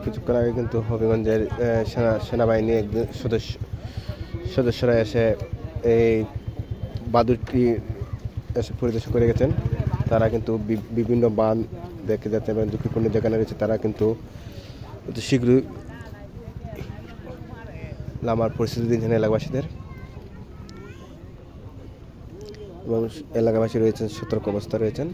কিছুক্ষণ আগে কিন্তু হবিগঞ্জের সেনাবাহিনী সদস্যরা এসে এই বাদুড়টি এসে পরিদর্শন করে গেছেন। তারা কিন্তু বিভিন্ন বাঁধ দেখে যাচ্ছে এবং ঝুঁকিপূর্ণ যেখানে রয়েছে তারা কিন্তু শীঘ্রই লামার পরিস্থিতি দিচ্ছেন এলাকাবাসীদের এবং এলাকাবাসী রয়েছেন সতর্ক অবস্থা রয়েছেন।